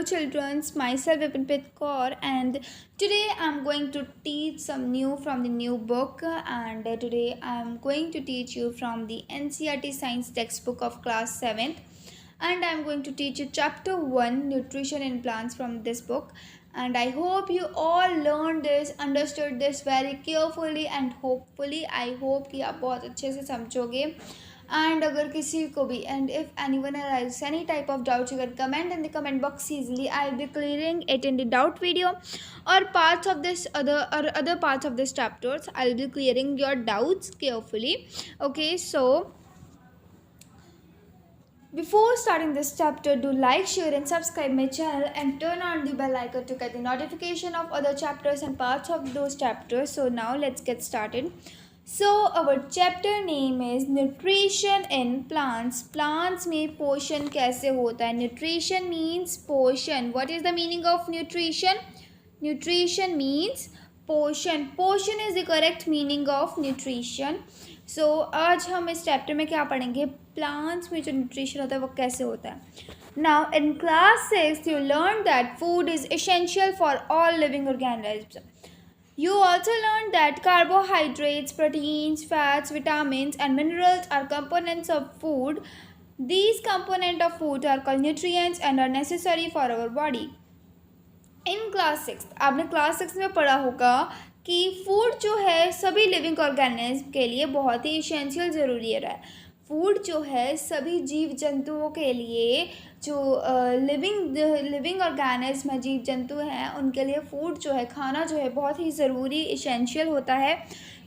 children, myself Vipinpit Kaur, and today I'm going to teach some new from the new book. And today I'm going to teach you from the NCERT Science textbook of class 7th. And I'm going to teach you chapter 1 Nutrition in Plants from this book. And I hope you all learned this, understood this very carefully, and hopefully I hope कि आप बहुत अच्छे से समझोगे. And अगर किसी को भी, and if anyone arises any type of doubts, you can comment in the comment box easily. I'll be clearing it in the doubt video or parts of this other parts of this chapters. I'll be clearing your doubts carefully. Okay, so before starting this chapter, do like, share and subscribe my channel and turn on the bell icon to get the notification of other chapters and parts of those chapters. So now let's get started. So our chapter name is Nutrition in Plants. Plants में पोषण कैसे होता है? Nutrition means पोषण. What is the meaning of nutrition? Nutrition means पोषण. पोषण is the correct meaning of nutrition. So आज हम इस चैप्टर में क्या पढ़ेंगे? प्लांट्स में जो न्यूट्रिशन होता है वो कैसे होता है. Now in class 6 you learned that food is essential for all living organisms. You also learned that carbohydrates, proteins, fats, vitamins and minerals are components of food. These components of food are called nutrients and are necessary for our body. In class 6 आपने class 6 में पढ़ा होगा कि food जो है सभी living organism के लिए बहुत ही एसेंशियल ज़रूरी है. फूड जो है सभी जीव जंतुओं के लिए जो लिविंग ऑर्गेनिज्म है, जीव जंतु हैं, उनके लिए फूड जो है, खाना जो है बहुत ही ज़रूरी एसेंशियल होता है.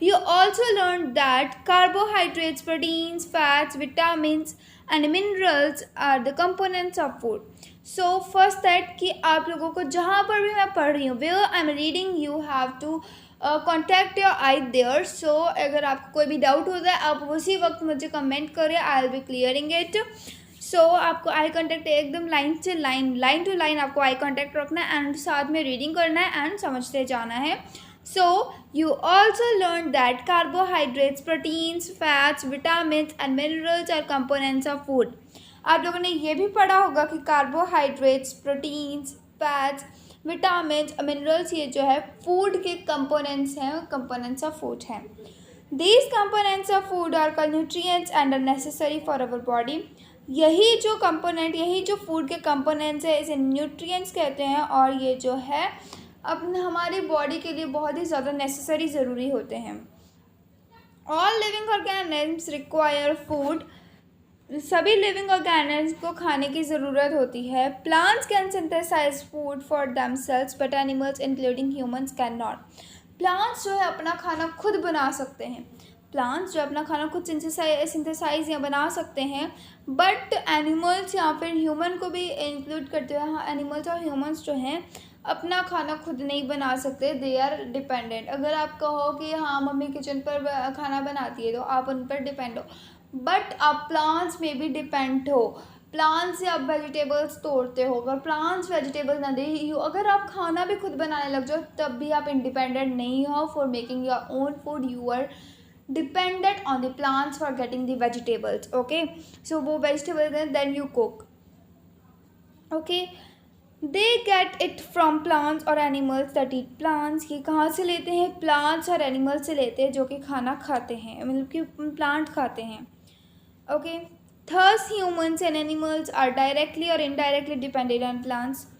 You also learn that carbohydrates, proteins, fats, vitamins and minerals are the components of food. So first that कि आप लोगों को जहाँ पर भी मैं पढ़ रही हूँ, where I am reading, you have to contact your eye there. So अगर आपको कोई भी डाउट होता है आप उसी वक्त मुझे कमेंट करें, I will be clearing it. So आपको आई कांटेक्ट एकदम लाइन टू लाइन आपको आई कांटेक्ट रखना है एंड साथ में रीडिंग करना है एंड समझते जाना है. So you also learn that carbohydrates, proteins, fats, vitamins and minerals are components of food. आप लोगों ने ये भी पढ़ा होगा कि carbohydrates, proteins, fats, vitamins, minerals ये जो है फूड के कंपोनेंट्स हैं, कंपोनेंट्स ऑफ फूड हैं. These components of food are called nutrients and are necessary for our body. यही जो फूड के कंपोनेंट्स है इसे न्यूट्रिएंट्स कहते हैं और ये जो है अपने हमारी बॉडी के लिए बहुत ही ज़्यादा नेसेसरी ज़रूरी होते हैं. All living organisms require food. सभी लिविंग ऑर्गेनिज्म को खाने की ज़रूरत होती है. Plants can synthesize food for themselves but animals including humans can not. Plants जो है अपना खाना खुद बना सकते हैं. प्लांट्स जो अपना खाना खुद सिंथेसाइज या बना सकते हैं, बट एनिमल्स या फिर ह्यूमन को भी इंक्लूड करते हुए, हाँ, एनिमल्स और ह्यूमंस जो हैं अपना खाना खुद नहीं बना सकते. They are dependent. अगर आप कहो कि हाँ मम्मी किचन पर खाना बनाती है तो आप उन पर डिपेंड हो, बट आप प्लांट्स में भी डिपेंड हो. प्लांट्स से आप वेजिटेबल्स तोड़ते हो, अगर प्लांट्स वेजिटेबल्स ना दे, अगर आप खाना भी खुद बनाने लग जाओ तब भी आप इंडिपेंडेंट नहीं हो. For making your own food you are dependent on the plants for getting the vegetables. Okay, so वो vegetables हैं then you cook. Okay, they get it from plants or animals that eat plants. ये कहाँ से लेते हैं? plants और animals से लेते हैं जो कि खाना खाते हैं, मतलब कि plant खाते हैं. Okay, thus humans and animals are directly or indirectly dependent on plants.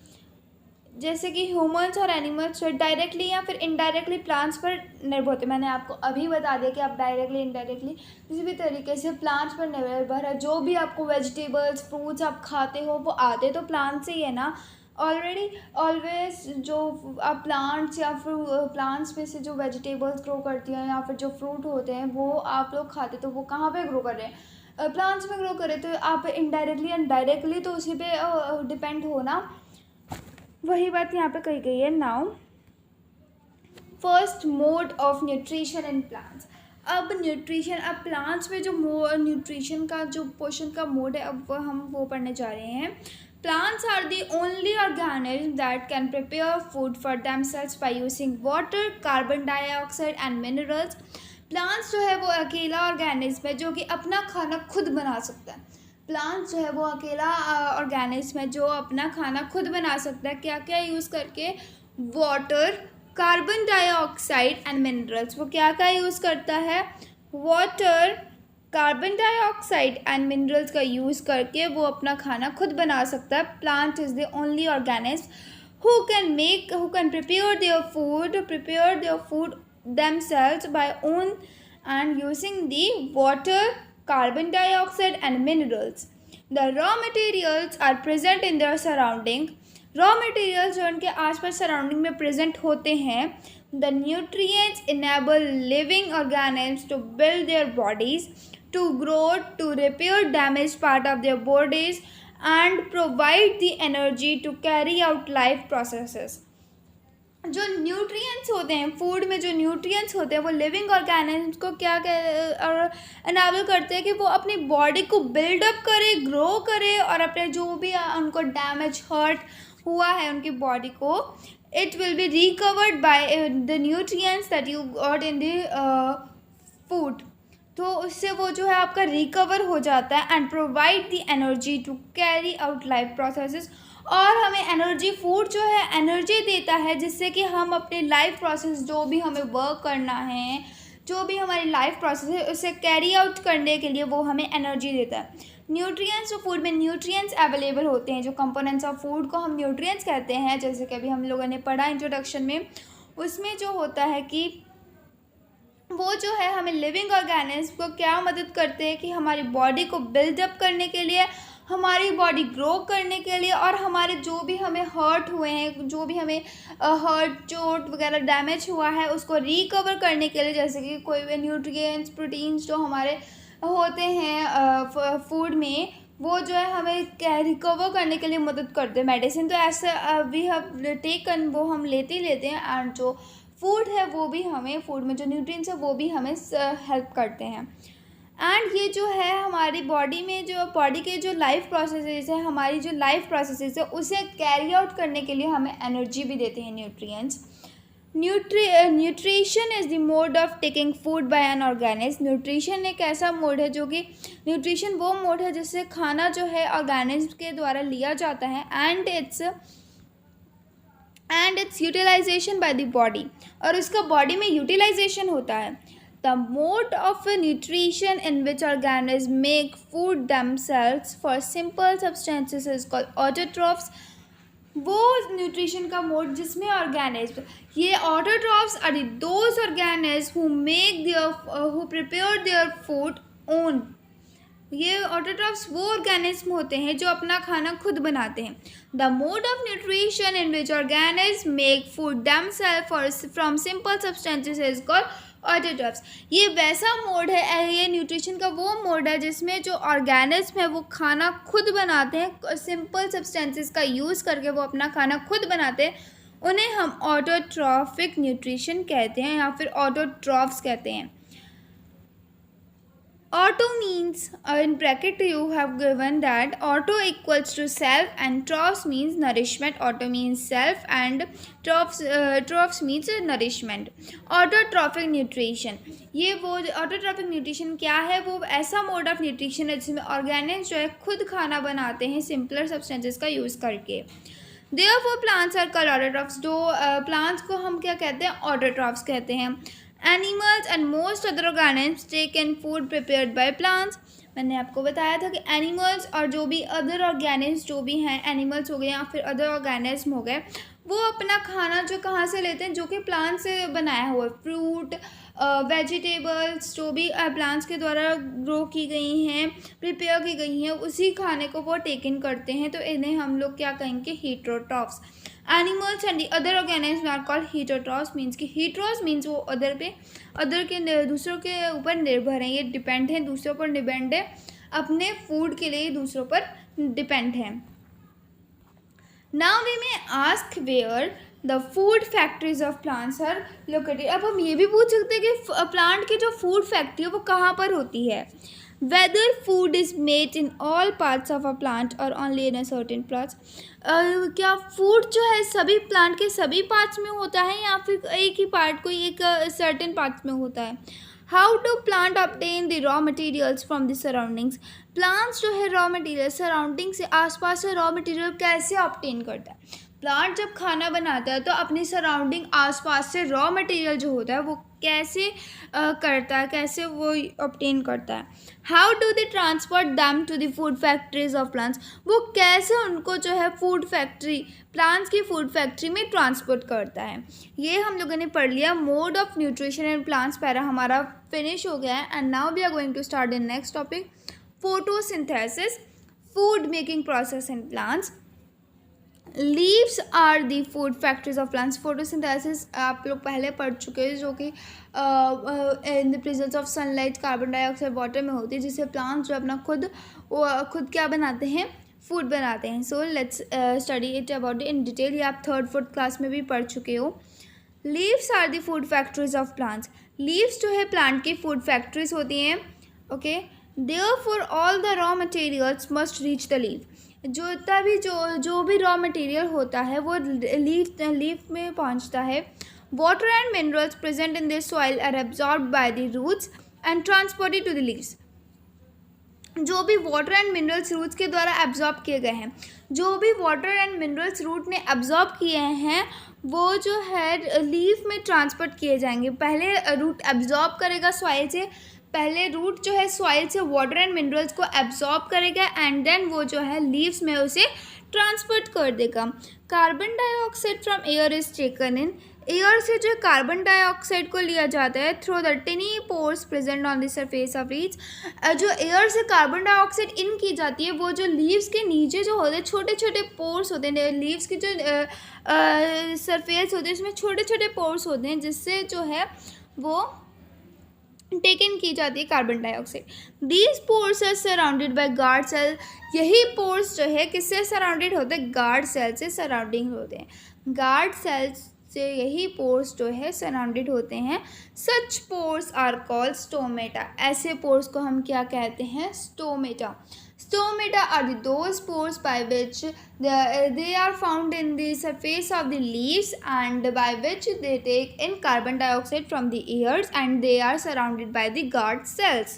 जैसे कि ह्यूमंस और एनिमल्स जो डायरेक्टली या फिर इनडायरेक्टली प्लांट्स पर निर्भर होते हैं. मैंने आपको अभी बता दिया कि आप डायरेक्टली इनडायरेक्टली किसी भी तरीके से प्लांट्स पर निर्भर है. जो भी आपको वेजिटेबल्स, फ्रूट्स आप खाते हो वो आते तो प्लांट से ही है ना. ऑलवेज जो आप प्लांट्स या फिर प्लांट्स में से जो वेजिटेबल्स ग्रो करती हैं या फिर जो फ्रूट होते हैं वो आप लोग खाते, तो वो कहाँ पे ग्रो कर रहे हैं? प्लांट्स में ग्रो कर रहे. तो आप इनडायरेक्टली एंड डायरेक्टली तो उसी पे डिपेंड हो ना. वही बात यहाँ पे कही गई है. Now first mode of nutrition in plants. अब प्लांट्स में जो न्यूट्रिशन का जो पोषण का मोड है अब हम वो पढ़ने जा रहे हैं. Plants are the only organism that can prepare food for themselves by using water, carbon dioxide and minerals. Plants जो है वो अकेला ऑर्गेनिज्म है जो कि अपना खाना खुद बना सकता है. प्लांट जो है वो अकेला ऑर्गेनिज्म है जो अपना खाना खुद बना सकता है। क्या क्या यूज़ करके? Water, carbon dioxide and minerals. वो क्या क्या यूज़ करता है? Water, carbon dioxide and minerals का यूज़ करके वो अपना खाना खुद बना सकता है। Plant is the only organism who can prepare their food themselves by own and using the water, carbon dioxide and minerals. The raw materials are present in their surrounding. Raw materials जो उनके आसपास surrounding में present होते हैं. The nutrients enable living organisms to build their bodies, to grow, to repair damaged part of their bodies and provide the energy to carry out life processes. जो nutrients होते हैं food में, जो nutrients होते हैं वो लिविंग ऑर्गेनिज्म्स को क्या एनाबल करते हैं कि वो अपनी बॉडी को बिल्डअप करे, ग्रो करे और अपने जो भी उनको डैमेज हर्ट हुआ है उनकी बॉडी को, it will be recovered by the nutrients that you got in the food. तो उससे वो जो है आपका रिकवर हो जाता है and provide the energy to carry out life processes. और हमें एनर्जी, फूड जो है एनर्जी देता है जिससे कि हम अपने लाइफ प्रोसेस जो भी हमें वर्क करना है, जो भी हमारी लाइफ प्रोसेस है उसे कैरी आउट करने के लिए वो हमें एनर्जी देता है. न्यूट्रिएंट्स, जो फूड में न्यूट्रिएंट्स अवेलेबल होते हैं, जो कंपोनेंट्स ऑफ फूड को हम न्यूट्रिएंट्स कहते हैं, जैसे कि अभी हम लोगों ने पढ़ा इंट्रोडक्शन में, उसमें जो होता है कि वो जो है हमें लिविंग ऑर्गेनिज्म को क्या मदद करते हैं कि हमारी बॉडी को बिल्डअप करने के लिए, हमारी बॉडी ग्रो करने के लिए और हमारे जो भी हमें हर्ट हुए हैं, जो भी हमें हर्ट, चोट वगैरह डैमेज हुआ है उसको रिकवर करने के लिए, जैसे कि कोई भी न्यूट्रिएंट्स, प्रोटीन्स जो हमारे होते हैं फूड में, वो जो है हमें रिकवर करने के लिए मदद करते हैं. मेडिसिन तो ऐसा वी हैव टेकन, वो हम लेते ही लेते हैं, एंड जो फूड है वो भी हमें, फूड में जो न्यूट्रिएंट्स है वो भी हमें हेल्प करते हैं. एंड ये जो है हमारी बॉडी में, जो बॉडी के जो लाइफ प्रोसेसेस है, हमारी जो लाइफ प्रोसेसेस है उसे कैरी आउट करने के लिए हमें एनर्जी भी देते हैं nutrients. Nutrition is the mode of taking food by an organism. Nutrition एक ऐसा मोड है जो कि, न्यूट्रिशन वो मोड है जिससे खाना जो है ऑर्गेनिज्म के द्वारा लिया जाता है and its utilization by the body, और इसका बॉडी में यूटिलाइजेशन होता है. The mode of nutrition in which organism make food themselves for simple substances is called autotrophs. वो न्यूट्रिशन का मोड जिसमें ऑर्गेनिज्म, ये autotrophs are those organism who prepare their food own. ये ऑटोट्रॉफ्स वो organism होते हैं जो अपना खाना खुद बनाते हैं. The mode of nutrition in which organism make food themselves from simple substances is called autotrophs. ये वैसा मोड है, ये न्यूट्रिशन का वो मोड है जिसमें जो ऑर्गेनिज्म है वो खाना खुद बनाते हैं, सिंपल सब्सटेंसेस का यूज़ करके वो अपना खाना खुद बनाते हैं. उन्हें हम ऑटोट्रॉफिक न्यूट्रिशन कहते हैं या फिर ऑटोट्रॉफ्स कहते हैं. Auto means, in bracket you have given that auto equals to self and troph means nourishment. Auto means self and troph means nourishment. Autotrophic nutrition, ये वो ऑटोट्रॉफिक न्यूट्रिशन क्या है? वो ऐसा मोड ऑफ न्यूट्रिशन है जिसमें ऑर्गेनिक्स जो है खुद खाना बनाते हैं सिंपलर सब्सटेंसेस का यूज़ करके. Therefore plants are called autotrophs. जो प्लांट्स को हम क्या कहते हैं? ऑटोट्रॉफ्स कहते हैं. Animals and most other organisms take in food prepared by plants. मैंने आपको बताया था कि एनिमल्स और जो भी अदर ऑर्गेनिज्म जो भी हैं, एनिमल्स हो गए या फिर अदर ऑर्गेनिज्म हो गए, वो अपना खाना जो कहाँ से लेते हैं? जो कि प्लांट से बनाया हुआ है. फ्रूट, वेजिटेबल्स जो भी प्लांट्स के द्वारा ग्रो की गई हैं, प्रिपेयर की गई हैं, उसी खाने को वो टेक इन करते हैं. तो इन्हें हम लोग क्या कहेंगे? Heterotrophs. Animals and the other organism are called heterotrophs. Means कि हीटरोस मीन्स वो अदर के दूसरों के ऊपर निर्भर हैं, ये डिपेंड हैं, दूसरों पर डिपेंड है, अपने फूड के लिए दूसरों पर डिपेंड है. Now we may ask where the food factories of plants are located. अब हम ये भी पूछ सकते हैं कि प्लांट की जो फूड फैक्ट्री है वो कहाँ पर होती है. Whether food is made in all parts of a plant or only in a certain parts. क्या फूड जो है सभी प्लांट के सभी पार्ट्स में होता है या फिर एक ही पार्ट, कोई एक सर्टेन पार्ट्स में होता है? How do plant obtain the raw materials from the surroundings. Plants जो है रॉ मटेरियल सराउंडिंग से आसपास से रॉ मटेरियल कैसे ऑब्टेन करता है. प्लांट जब खाना बनाता है तो अपनी सराउंडिंग आसपास से रॉ मटेरियल जो होता है वो कैसे करता है, कैसे वो ऑब्टेन करता है. How do they transport them to the food factories of plants. वो कैसे उनको जो है फूड फैक्ट्री, प्लांट्स की फूड फैक्ट्री में ट्रांसपोर्ट करता है. ये हम लोगों ने पढ़ लिया. Mode of nutrition in plants para हमारा फिनिश हो गया है. And now we are going to start the next topic, photosynthesis, food making process in plants. Leaves are the food factories of plants. Photosynthesis आप लोग पहले पढ़ चुके हैं, जो कि इन the presence of sunlight, carbon dioxide, water में होती है, जिससे प्लांट्स जो अपना खुद क्या बनाते हैं, फूड बनाते हैं. So let's study it about in detail. ये आप 3rd 4th क्लास में भी पढ़ चुके हो. Leaves are the food factories of plants. Leaves जो है प्लांट की फूड फैक्ट्रीज होती हैं. Okay, therefore all the raw materials must reach the leaf. जो भी रॉ मटेरियल होता है वो लीफ में पहुंचता है. Water and minerals present in this soil are absorbed by the roots and transported to the leaves. जो भी वाटर एंड मिनरल्स रूट्स के द्वारा एब्जॉर्ब किए गए हैं, जो भी वाटर एंड मिनरल्स रूट ने एब्जॉर्ब किए हैं वो जो है लीफ में ट्रांसपोर्ट किए जाएंगे. पहले रूट एब्जॉर्ब करेगा सॉइल से, पहले रूट जो है सॉइल से वाटर एंड मिनरल्स को एब्जॉर्ब करेगा एंड देन वो जो है लीव्स में उसे ट्रांसपोर्ट कर देगा. Carbon dioxide from air is taken in. Air से जो कार्बन डाइऑक्साइड को लिया जाता है through the टिनी pores present on the surface of leaves. जो एयर से कार्बन डाइऑक्साइड इन की जाती है वो जो लीव्स के नीचे जो होते हैं छोटे छोटे पोर्स होते हैं. लीव्स की जो सरफेस होती है उसमें छोटे छोटे पोर्स होते हैं, जिससे जो है वो टेकन की जाती है carbon dioxide. These pores are surrounded by guard cell. यही पोर्स जो है किससे सराउंडेड होते हैं, गार्ड सेल से सराउंडिंग होते हैं. गार्ड सेल्स से यही पोर्स जो है सराउंडेड होते हैं. सच पोर्स आर कॉल्ड स्टोमेटा. ऐसे पोर्स को हम क्या कहते हैं, stomata. Stomata are those pores by which they are found in the surface of the leaves and by which they take in carbon dioxide from the airs and they are surrounded by the guard cells.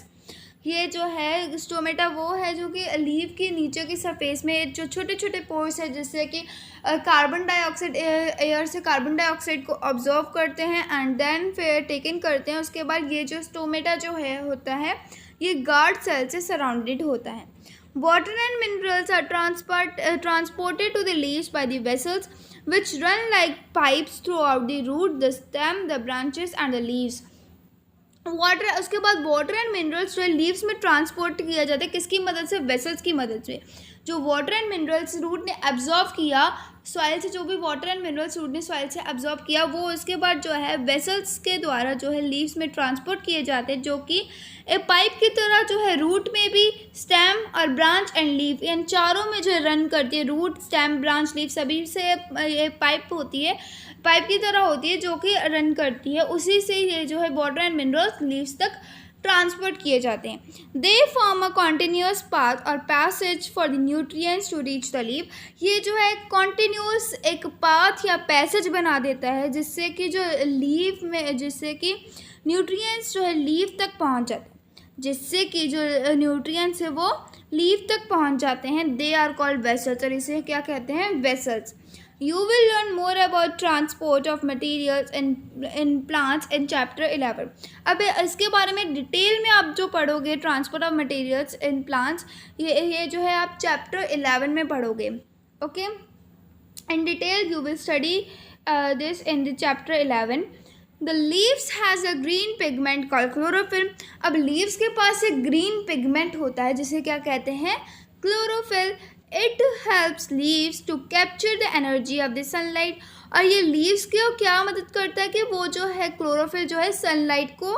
ये जो है stomata वो है जो कि leaf के नीचे की सरफेस में जो छोटे छोटे पोर्स है, जिससे कि कार्बन डाइऑक्साइड एयर से कार्बन डाइऑक्साइड को ऑब्जर्व करते हैं एंड देन फिर टेकन करते हैं. उसके बाद ये जो स्टोमेटा जो है होता है ये गार्ड सेल से सराउंडेड होता है. Water and minerals are transported to the leaves by the vessels which run like pipes throughout the root, the stem, the branches and the leaves. Water, उसके बाद वाटर एंड मिनरल्स जो है leaves में transport किया जाता है. किसकी मदद से, वेसल्स की मदद से. जो वाटर एंड मिनरल्स रूट ने एब्जॉर्ब किया सॉइल से, जो भी वाटर एंड मिनरल्स रूट ने सॉइल से एब्जॉर्ब किया वो उसके बाद जो है वेसल्स के द्वारा जो है लीव्स में ट्रांसपोर्ट किए जाते हैं, जो कि एक पाइप की तरह जो है रूट में भी, स्टेम और ब्रांच एंड लीफ, इन चारों में जो रन करती है. रूट, स्टेम, ब्रांच, लीफ सभी से ये पाइप होती है, पाइप की तरह होती है जो कि रन करती है. उसी से ये जो है वाटर एंड मिनरल्स लीव्स तक ट्रांसपोर्ट किए जाते हैं. They form a continuous path और passage for the nutrients to reach the leaf. ये जो है कॉन्टीन्यूअस एक पाथ या पैसेज बना देता है जिससे कि जो लीफ में, जिससे कि न्यूट्रिएंट्स जो है लीफ तक पहुंच जाते हैं, जिससे कि जो न्यूट्रिएंट्स है वो लीफ तक पहुंच जाते हैं. दे आर कॉल्ड वेसल्स, और इसे क्या कहते हैं, vessels. You will learn more about transport of materials in plants in chapter 11. अब इसके बारे में डिटेल में आप जो पढ़ोगे transport of materials in plants, ये जो है आप चैप्टर 11 में पढ़ोगे. Okay, in detail you will study this in the chapter 11. The leaves has a green pigment called chlorophyll. अब leaves के पास एक green pigment होता है जिसे क्या कहते हैं, chlorophyll. It helps leaves to capture the energy of the sunlight. और ये leaves को क्या मदद करता है कि वो जो है chlorophyll जो है sunlight को,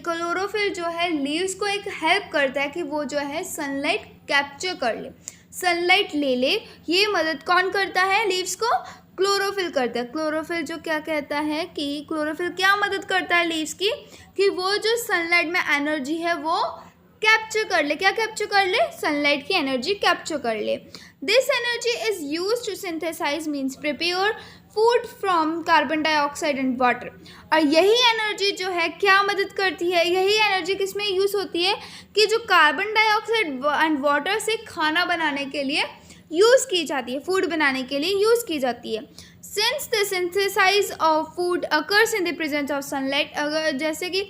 chlorophyll जो है leaves को एक help करता है कि वो जो है sunlight capture कर ले, sunlight ले ले. ये मदद कौन करता है leaves को, क्लोरोफिल करता है. क्लोरोफिल जो क्या कहता है कि क्लोरोफिल क्या मदद करता है लीव्स की, कि वो जो सनलाइट में एनर्जी है वो कैप्चर कर ले. क्या कैप्चर कर ले, सनलाइट की एनर्जी कैप्चर कर ले. This energy is used to synthesize means prepare food from carbon dioxide and water. और यही एनर्जी जो है क्या मदद करती है, यही एनर्जी किस में यूज़ होती है कि जो कार्बन डाइऑक्साइड एंड वाटर से खाना बनाने के लिए यूज़ की जाती है, फूड बनाने के लिए यूज़ की जाती है। Since the synthesize of food occurs in the presence of sunlight, अगर जैसे कि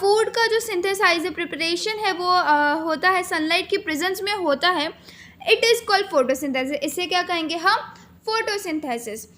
फूड का जो सिंथेसाइज प्रिपरेशन है वो होता है सनलाइट की प्रेजेंस में होता है, इट इज़ कॉल्ड फोटोसिंथेसिस। इसे क्या कहेंगे हम? फोटोसिंथेसिस।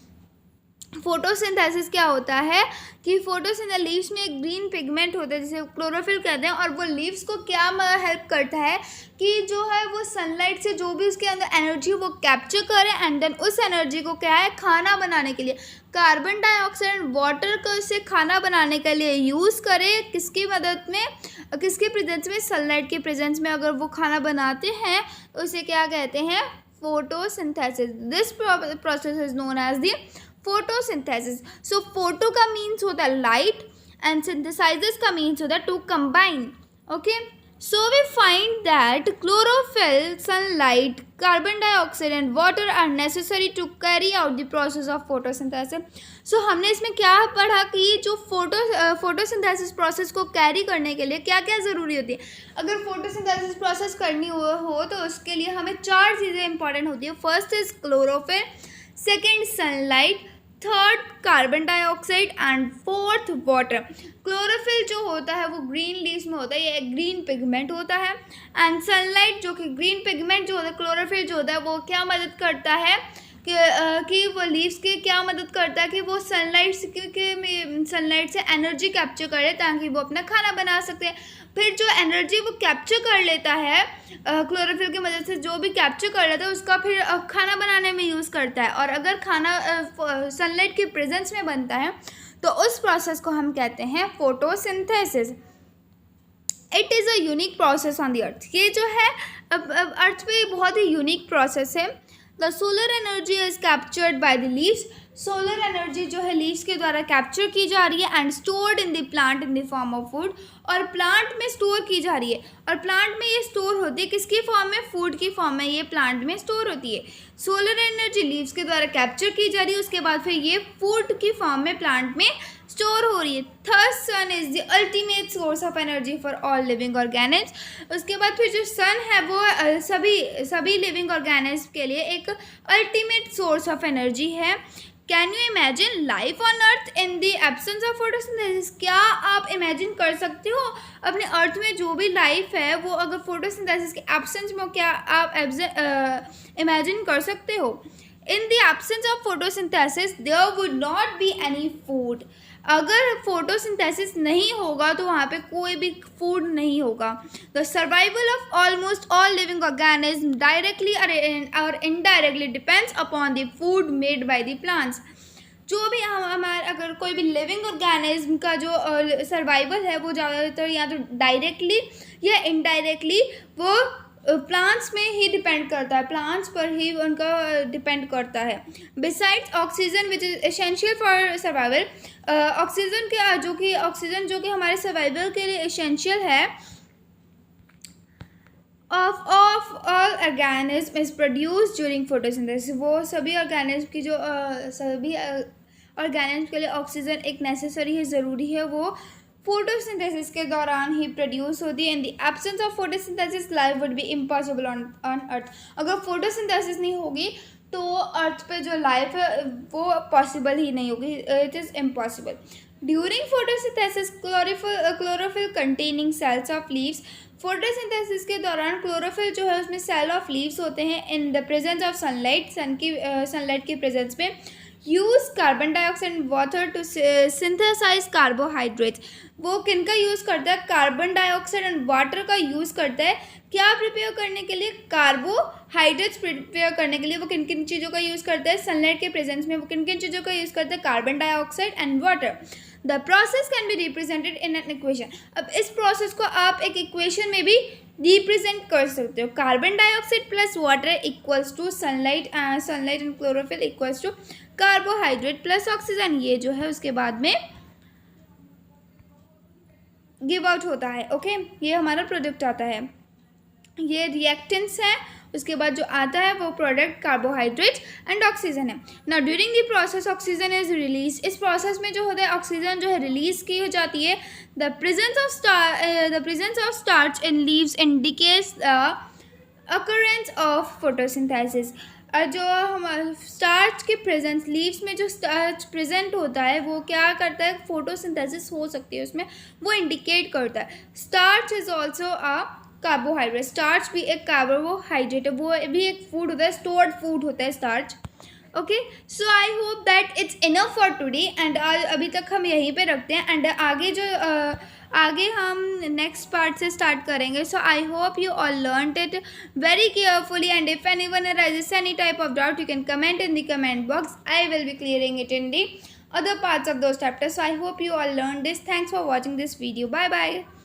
फोटोसिंथेसिस क्या होता है कि फोटोसिंथेसिस लीव्स में एक ग्रीन पिगमेंट होता है जिसे क्लोरोफिल कहते हैं, और वो लीव्स को क्या हेल्प करता है कि जो है वो सनलाइट से जो भी उसके अंदर एनर्जी वो कैप्चर करे एंड देन उस एनर्जी को क्या है खाना बनाने के लिए कार्बन डाइऑक्साइड एंड वाटर को से खाना बनाने के लिए यूज़ करे। किसकी मदद में? किसके प्रेजेंस में? सनलाइट के प्रेजेंस में अगर वो खाना बनाते हैं तो उसे क्या कहते हैं? Photosynthesis. This process is known as the photosynthesis. So photo का मीन्स होता है लाइट एंड सिंथेसाइजेस का मीन्स होता है to combine. Okay, so we find that chlorophyll, sunlight, carbon dioxide and water are necessary to carry out the process of photosynthesis. So हमने इसमें क्या पढ़ा कि जो फोटोसिंथेसिस प्रोसेस को कैरी करने के लिए क्या क्या ज़रूरी होती है। अगर फोटोसिंथेसिस प्रोसेस करनी हो तो उसके लिए हमें 4 चीज़ें इंपॉर्टेंट होती है। First is chlorophyll, second sunlight, third carbon dioxide and fourth water. Chlorophyll जो होता है वो ग्रीन लीव्स में होता है, ये एक ग्रीन पिगमेंट होता है। एंड सनलाइट जो कि ग्रीन पिगमेंट जो होता है, क्लोरोफिल जो होता है वो क्या मदद करता है कि वो लीव्स की क्या मदद करता है कि वो सनलाइट से एनर्जी कैप्चर करे ताकि वो अपना खाना बना सकते हैं। फिर जो एनर्जी वो कैप्चर कर लेता है क्लोरोफिल की मदद से, जो भी कैप्चर कर लेता है उसका फिर खाना बनाने में यूज़ करता है। और अगर खाना सनलाइट के प्रेजेंस में बनता है तो उस प्रोसेस को हम कहते हैं photosynthesis. It is a unique process on the earth. ये जो है अर्थ पे बहुत ही यूनिक प्रोसेस है। The solar energy is captured by the leaves. Solar energy जो है लीव्स के द्वारा कैप्चर की जा रही है and stored in the plant in the form of food, और प्लांट में स्टोर की जा रही है। और प्लांट में ये स्टोर होती है किसकी फॉर्म में? फूड की फॉर्म में ये प्लांट में स्टोर होती है। सोलर एनर्जी लीव्स के द्वारा कैप्चर की जा रही है, उसके बाद फिर ये फूड की फॉर्म में प्लांट में स्टोर हो रही है। Third sun is the ultimate source of energy for all living organism. उसके बाद फिर जो सन है वो सभी लिविंग ऑर्गेनिज्म के लिए एक अल्टीमेट सोर्स ऑफ एनर्जी है। Can you imagine life on earth in the absence of photosynthesis? क्या आप इमेजिन कर सकते हो अपने अर्थ में जो भी लाइफ है वो अगर फोटोसिंथेसिस के एब्सेंस में, क्या आप इमेजिन कर सकते हो? In the absence of photosynthesis there would not be any food. अगर फोटोसिंथेसिस नहीं होगा तो वहाँ पे कोई भी फूड नहीं होगा। The survival of almost all living organism directly और indirectly depends upon the food made by the plants. जो भी हमारे अगर कोई भी लिविंग ऑर्गेनिज्म का जो सर्वाइवल है वो ज़्यादातर या तो डायरेक्टली या इनडायरेक्टली वो प्लांट्स में ही डिपेंड करता है, प्लांट्स पर ही उनका डिपेंड करता है। Besides oxygen which is essential for survival, oxygen जो कि हमारे सर्वाइवल के लिए एसेंशियल है, of all organism is produce during photosynthesis. वो सभी ऑर्गेनिज्म की जो सभी ऑर्गेनिज्म के लिए ऑक्सीजन एक नेसेसरी है, ज़रूरी है, वो फोटोसिंथेसिस के दौरान ही प्रोड्यूस होती है। इन the absence of photosynthesis life would be impossible on earth. अगर फोटोसिंथेसिस नहीं होगी तो अर्थ पे जो लाइफ है वो पॉसिबल ही नहीं होगी, it is impossible. During photosynthesis chlorophyll containing cells of leaves. Photosynthesis के दौरान क्लोरोफिल जो है उसमें सेल ऑफ लीव्स होते हैं। In the presence of sunlight, sunlight की प्रेजेंस में use carbon dioxide and water to synthesize carbohydrates. वो किन का यूज़ करता है? कार्बन डाइऑक्साइड एंड वाटर का यूज़ करता है। क्या प्रिपेयर करने के लिए? कार्बोहाइड्रेट्स प्रिपेयर करने के लिए वो किन किन चीज़ों का यूज़ करता है? सनलाइट के प्रेजेंस में वो किन किन चीज़ों का यूज़ करता है? Carbon dioxide and water. The process can be represented in an equation. अब इस प्रोसेस को आप एक इक्वेशन में भी रिप्रेजेंट कर सकते हो। Carbon dioxide plus water equals to sunlight and chlorophyll equals to carbohydrate plus oxygen. ये जो है उसके बाद में गिव आउट होता है। ओके, ये हमारा प्रोडक्ट आता है। ये रिएक्टेंट्स है उसके बाद जो आता है वो प्रोडक्ट कार्बोहाइड्रेट एंड ऑक्सीजन है. Now during the process oxygen is release. इस प्रोसेस में जो होता है ऑक्सीजन जो है रिलीज की हो जाती है. The presence of starch in leaves indicates the occurrence of photosynthesis. जो हम स्टार्च के प्रेजेंस लीव्स में जो स्टार्च प्रेजेंट होता है वो क्या करता है, फोटोसिंथेसिस हो सकती है उसमें, वो इंडिकेट करता है. Starch is also a carbohydrate. Starch भी एक कार्बोहाइड्रेट है, वो भी एक फूड होता है, स्टोर्ड फूड होता है starch. Okay, so I hope that it's enough for today and अभी तक हम यहीं पे रखते हैं एंड आगे हम नेक्स्ट पार्ट से स्टार्ट करेंगे. So I hope you all learned it very carefully and if anyone arises any type of doubt you can comment in the comment box. I will be clearing it in the other parts of those chapters. So I hope you all learned this. Thanks for watching this video. Bye bye.